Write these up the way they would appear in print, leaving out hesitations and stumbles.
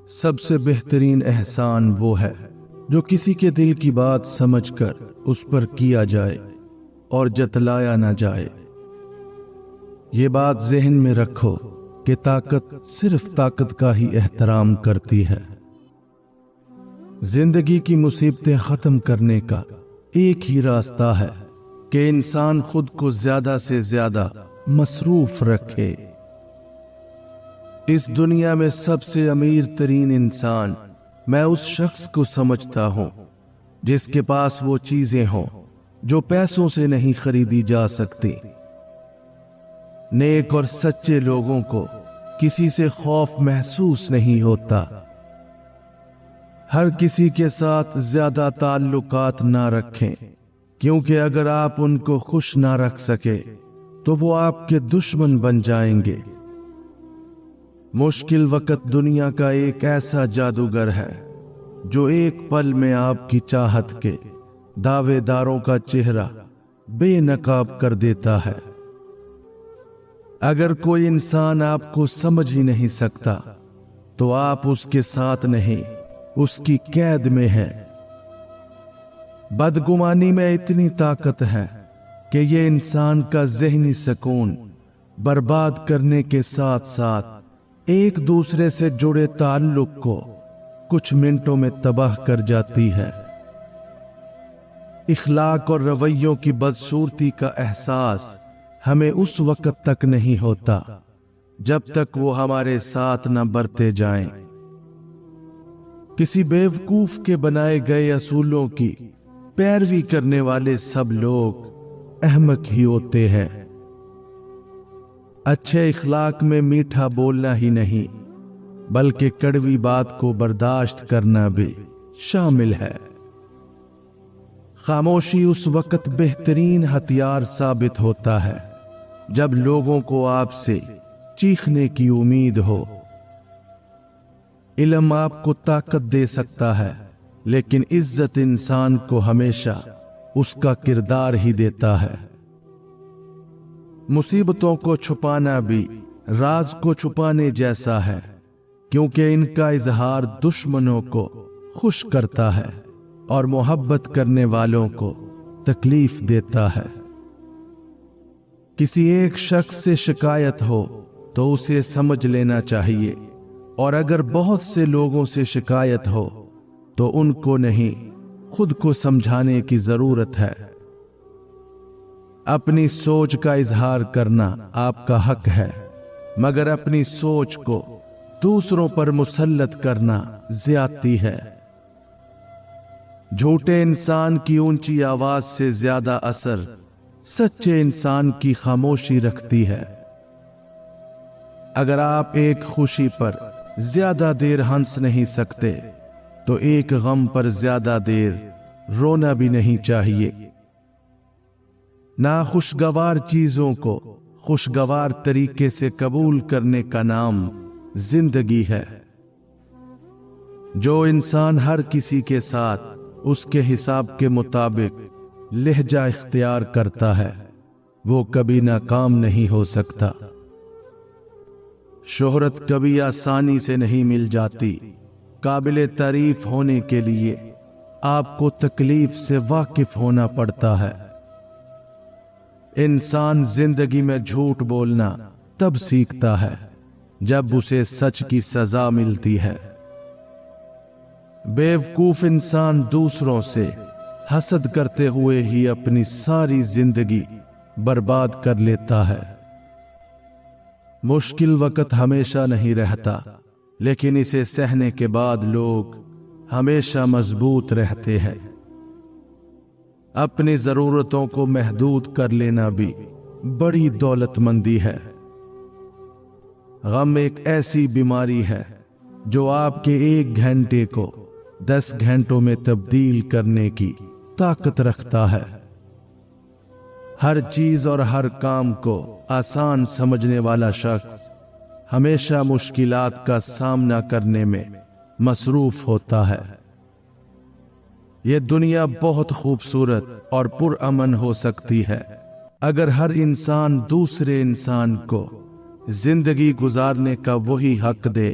سب سے بہترین احسان وہ ہے جو کسی کے دل کی بات سمجھ کر اس پر کیا جائے اور جتلایا نہ جائے۔ یہ بات ذہن میں رکھو کہ طاقت صرف طاقت کا ہی احترام کرتی ہے۔ زندگی کی مصیبتیں ختم کرنے کا ایک ہی راستہ ہے کہ انسان خود کو زیادہ سے زیادہ مصروف رکھے۔ اس دنیا میں سب سے امیر ترین انسان میں اس شخص کو سمجھتا ہوں جس کے پاس وہ چیزیں ہوں جو پیسوں سے نہیں خریدی جا سکتی۔ نیک اور سچے لوگوں کو کسی سے خوف محسوس نہیں ہوتا۔ ہر کسی کے ساتھ زیادہ تعلقات نہ رکھیں، کیونکہ اگر آپ ان کو خوش نہ رکھ سکے تو وہ آپ کے دشمن بن جائیں گے۔ مشکل وقت دنیا کا ایک ایسا جادوگر ہے جو ایک پل میں آپ کی چاہت کے دعوے داروں کا چہرہ بے نقاب کر دیتا ہے۔ اگر کوئی انسان آپ کو سمجھ ہی نہیں سکتا تو آپ اس کے ساتھ نہیں، اس کی قید میں ہیں۔ بدگمانی میں اتنی طاقت ہے کہ یہ انسان کا ذہنی سکون برباد کرنے کے ساتھ ساتھ ایک دوسرے سے جڑے تعلق کو کچھ منٹوں میں تباہ کر جاتی ہے۔ اخلاق اور رویوں کی بدصورتی کا احساس ہمیں اس وقت تک نہیں ہوتا جب تک وہ ہمارے ساتھ نہ برتے جائیں۔ کسی بیوقوف کے بنائے گئے اصولوں کی پیروی کرنے والے سب لوگ احمق ہی ہوتے ہیں۔ اچھے اخلاق میں میٹھا بولنا ہی نہیں بلکہ کڑوی بات کو برداشت کرنا بھی شامل ہے۔ خاموشی اس وقت بہترین ہتھیار ثابت ہوتا ہے جب لوگوں کو آپ سے چیخنے کی امید ہو۔ علم آپ کو طاقت دے سکتا ہے، لیکن عزت انسان کو ہمیشہ اس کا کردار ہی دیتا ہے۔ مصیبتوں کو چھپانا بھی راز کو چھپانے جیسا ہے، کیونکہ ان کا اظہار دشمنوں کو خوش کرتا ہے اور محبت کرنے والوں کو تکلیف دیتا ہے۔ کسی ایک شخص سے شکایت ہو تو اسے سمجھ لینا چاہیے، اور اگر بہت سے لوگوں سے شکایت ہو تو ان کو نہیں، خود کو سمجھانے کی ضرورت ہے۔ اپنی سوچ کا اظہار کرنا آپ کا حق ہے، مگر اپنی سوچ کو دوسروں پر مسلط کرنا زیادتی ہے۔ جھوٹے انسان کی اونچی آواز سے زیادہ اثر سچے انسان کی خاموشی رکھتی ہے۔ اگر آپ ایک خوشی پر زیادہ دیر ہنس نہیں سکتے تو ایک غم پر زیادہ دیر رونا بھی نہیں چاہیے۔ ناخوشگوار چیزوں کو خوشگوار طریقے سے قبول کرنے کا نام زندگی ہے۔ جو انسان ہر کسی کے ساتھ اس کے حساب کے مطابق لہجہ اختیار کرتا ہے وہ کبھی ناکام نہیں ہو سکتا۔ شہرت کبھی آسانی سے نہیں مل جاتی۔ قابل تعریف ہونے کے لیے آپ کو تکلیف سے واقف ہونا پڑتا ہے۔ انسان زندگی میں جھوٹ بولنا تب سیکھتا ہے جب اسے سچ کی سزا ملتی ہے۔ بیوقوف انسان دوسروں سے حسد کرتے ہوئے ہی اپنی ساری زندگی برباد کر لیتا ہے۔ مشکل وقت ہمیشہ نہیں رہتا، لیکن اسے سہنے کے بعد لوگ ہمیشہ مضبوط رہتے ہیں۔ اپنی ضرورتوں کو محدود کر لینا بھی بڑی دولت مندی ہے۔ غم ایک ایسی بیماری ہے جو آپ کے 1 گھنٹے کو 10 گھنٹوں میں تبدیل کرنے کی طاقت رکھتا ہے۔ ہر چیز اور ہر کام کو آسان سمجھنے والا شخص ہمیشہ مشکلات کا سامنا کرنے میں مصروف ہوتا ہے۔ یہ دنیا بہت خوبصورت اور پرامن ہو سکتی ہے اگر ہر انسان دوسرے انسان کو زندگی گزارنے کا وہی حق دے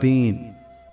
3,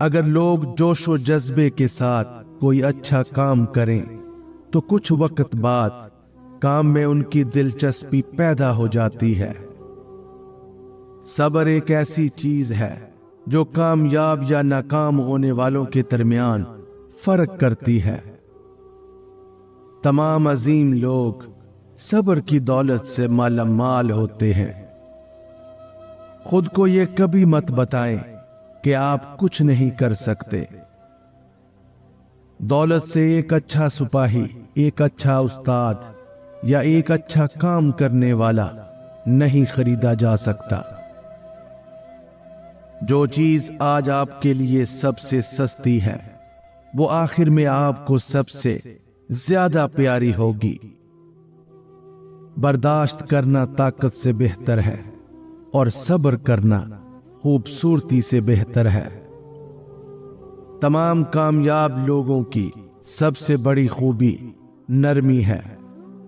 اگر لوگ جوش و جذبے کے ساتھ کوئی اچھا کام کریں تو کچھ وقت بعد کام میں ان کی دلچسپی پیدا ہو جاتی ہے۔ صبر ایک ایسی چیز ہے جو کامیاب یا ناکام ہونے والوں کے درمیان فرق کرتی ہے۔ تمام عظیم لوگ صبر کی دولت سے مالا مال ہوتے ہیں۔ خود کو یہ کبھی مت بتائیں کہ آپ کچھ نہیں کر سکتے۔ دولت سے ایک اچھا سپاہی، ایک اچھا استاد یا ایک اچھا کام کرنے والا نہیں خریدا جا سکتا۔ جو چیز آج آپ کے لیے سب سے سستی ہے وہ آخر میں آپ کو سب سے زیادہ پیاری ہوگی۔ برداشت کرنا طاقت سے بہتر ہے اور صبر کرنا خوبصورتی سے بہتر ہے۔ تمام کامیاب لوگوں کی سب سے بڑی خوبی نرمی ہے،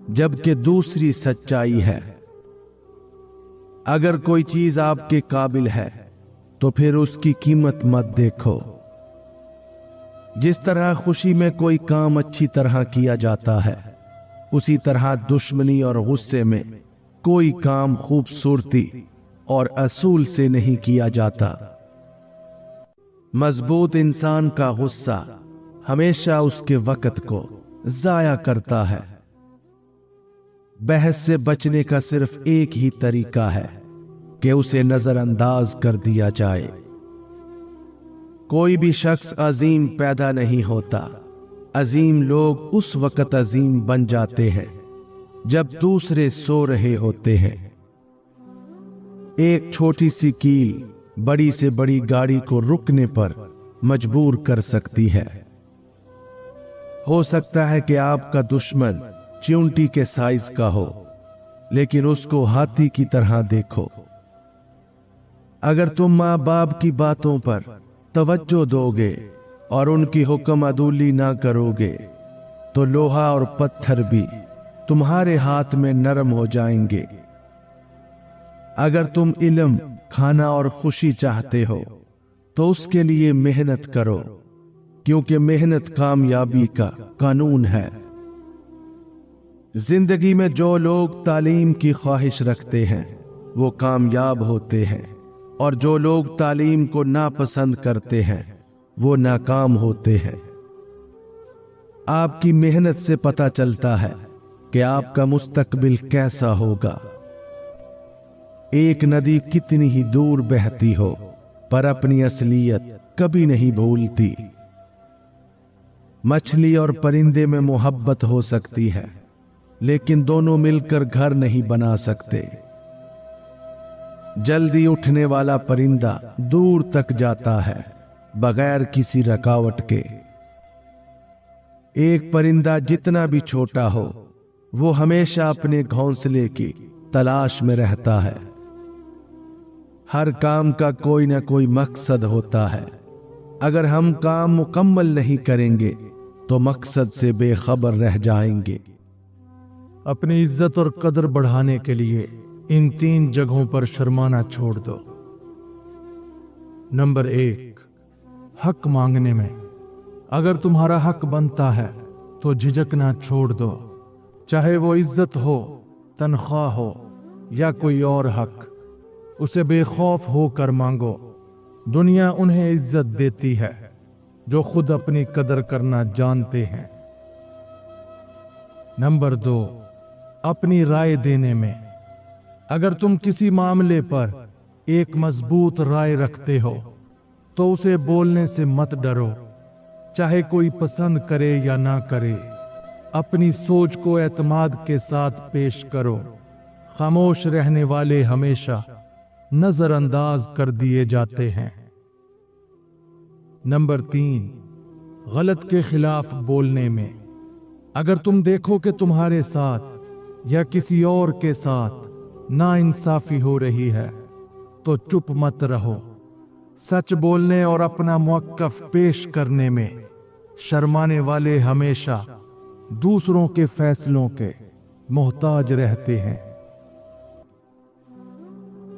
جبکہ دوسری سچائی ہے۔ اگر کوئی چیز آپ کے قابل ہے تو پھر اس کی قیمت مت دیکھو۔ جس طرح خوشی میں کوئی کام اچھی طرح کیا جاتا ہے، اسی طرح دشمنی اور غصے میں کوئی کام خوبصورتی اور اصول سے نہیں کیا جاتا۔ مضبوط انسان کا غصہ ہمیشہ اس کے وقت کو ضائع کرتا ہے۔ بحث سے بچنے کا صرف ایک ہی طریقہ ہے کہ اسے نظر انداز کر دیا جائے۔ کوئی بھی شخص عظیم پیدا نہیں ہوتا، عظیم لوگ اس وقت عظیم بن جاتے ہیں جب دوسرے سو رہے ہوتے ہیں۔ ایک چھوٹی سی کیل بڑی سے بڑی گاڑی کو رکنے پر مجبور کر سکتی ہے۔ ہو سکتا ہے کہ آپ کا دشمن چیونٹی کے سائز کا ہو، لیکن اس کو ہاتھی کی طرح دیکھو۔ اگر تم ماں باپ کی باتوں پر توجہ دو گے اور ان کی حکم عدولی نہ کرو گے تو لوہا اور پتھر بھی تمہارے ہاتھ میں نرم ہو جائیں گے۔ اگر تم علم، کھانا اور خوشی چاہتے ہو تو اس کے لیے محنت کرو، کیونکہ محنت کامیابی کا قانون ہے۔ زندگی میں جو لوگ تعلیم کی خواہش رکھتے ہیں وہ کامیاب ہوتے ہیں، اور جو لوگ تعلیم کو ناپسند کرتے ہیں وہ ناکام ہوتے ہیں۔ آپ کی محنت سے پتہ چلتا ہے کہ آپ کا مستقبل کیسا ہوگا۔ ایک ندی کتنی ہی دور بہتی ہو پر اپنی اصلیت کبھی نہیں بھولتی۔ مچھلی اور پرندے میں محبت ہو سکتی ہے، لیکن دونوں مل کر گھر نہیں بنا سکتے۔ جلدی اٹھنے والا پرندہ دور تک جاتا ہے بغیر کسی رکاوٹ کے۔ ایک پرندہ جتنا بھی چھوٹا ہو وہ ہمیشہ اپنے گھونسلے کی تلاش میں رہتا ہے۔ ہر کام کا کوئی نہ کوئی مقصد ہوتا ہے۔ اگر ہم کام مکمل نہیں کریں گے تو مقصد سے بے خبر رہ جائیں گے۔ اپنی عزت اور قدر بڑھانے کے لیے ان 3 جگہوں پر شرمانا چھوڑ دو۔ نمبر 1، حق مانگنے میں۔ اگر تمہارا حق بنتا ہے تو جھجکنا چھوڑ دو، چاہے وہ عزت ہو، تنخواہ ہو یا کوئی اور حق، اسے بے خوف ہو کر مانگو۔ دنیا انہیں عزت دیتی ہے جو خود اپنی قدر کرنا جانتے ہیں۔ نمبر 2، اپنی رائے دینے میں۔ اگر تم کسی معاملے پر ایک مضبوط رائے رکھتے ہو تو اسے بولنے سے مت ڈرو، چاہے کوئی پسند کرے یا نہ کرے۔ اپنی سوچ کو اعتماد کے ساتھ پیش کرو۔ خاموش رہنے والے ہمیشہ نظر انداز کر دیے جاتے ہیں۔ نمبر 3، غلط کے خلاف بولنے میں۔ اگر تم دیکھو کہ تمہارے ساتھ یا کسی اور کے ساتھ ناانصافی ہو رہی ہے تو چپ مت رہو۔ سچ بولنے اور اپنا موقف پیش کرنے میں شرمانے والے ہمیشہ دوسروں کے فیصلوں کے محتاج رہتے ہیں۔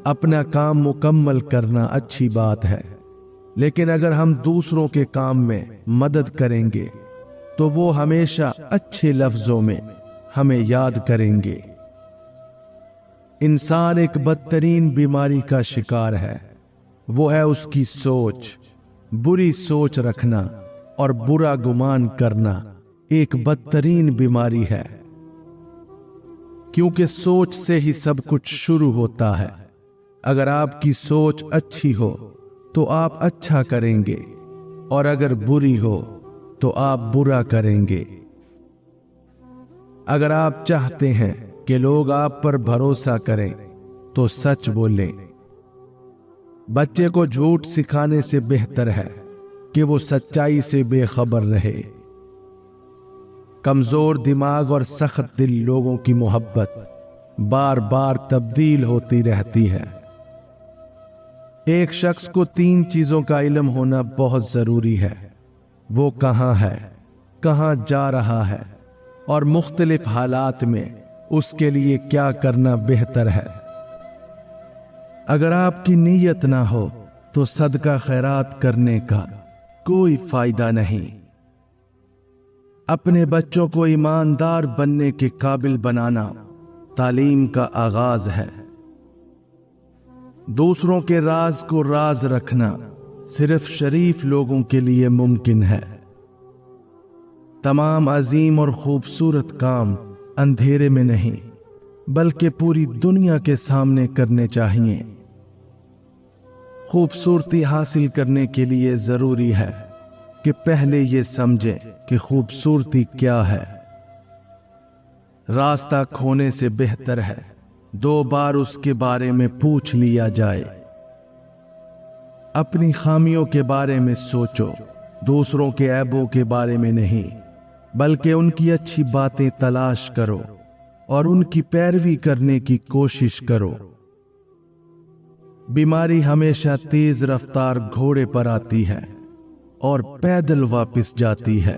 اپنا کام مکمل کرنا اچھی بات ہے، لیکن اگر ہم دوسروں کے کام میں مدد کریں گے تو وہ ہمیشہ اچھے لفظوں میں ہمیں یاد کریں گے۔ انسان ایک بدترین بیماری کا شکار ہے، وہ ہے اس کی سوچ۔ بری سوچ رکھنا اور برا گمان کرنا ایک بدترین بیماری ہے، کیونکہ سوچ سے ہی سب کچھ شروع ہوتا ہے۔ اگر آپ کی سوچ اچھی ہو تو آپ اچھا کریں گے، اور اگر بری ہو تو آپ برا کریں گے۔ اگر آپ چاہتے ہیں کہ لوگ آپ پر بھروسہ کریں تو سچ بولیں۔ بچے کو جھوٹ سکھانے سے بہتر ہے کہ وہ سچائی سے بے خبر رہے۔ کمزور دماغ اور سخت دل لوگوں کی محبت بار بار تبدیل ہوتی رہتی ہے۔ ایک شخص کو 3 چیزوں کا علم ہونا بہت ضروری ہے۔ وہ کہاں ہے، کہاں جا رہا ہے، اور مختلف حالات میں اس کے لیے کیا کرنا بہتر ہے۔ اگر آپ کی نیت نہ ہو تو صدقہ خیرات کرنے کا کوئی فائدہ نہیں۔ اپنے بچوں کو ایماندار بننے کے قابل بنانا تعلیم کا آغاز ہے۔ دوسروں کے راز کو راز رکھنا صرف شریف لوگوں کے لیے ممکن ہے۔ تمام عظیم اور خوبصورت کام اندھیرے میں نہیں بلکہ پوری دنیا کے سامنے کرنے چاہیے۔ خوبصورتی حاصل کرنے کے لیے ضروری ہے کہ پہلے یہ سمجھیں کہ خوبصورتی کیا ہے۔ راستہ کھونے سے بہتر ہے 2 بار اس کے بارے میں پوچھ لیا جائے۔ اپنی خامیوں کے بارے میں سوچو، دوسروں کے عیبوں کے بارے میں نہیں، بلکہ ان کی اچھی باتیں تلاش کرو اور ان کی پیروی کرنے کی کوشش کرو۔ بیماری ہمیشہ تیز رفتار گھوڑے پر آتی ہے اور پیدل واپس جاتی ہے۔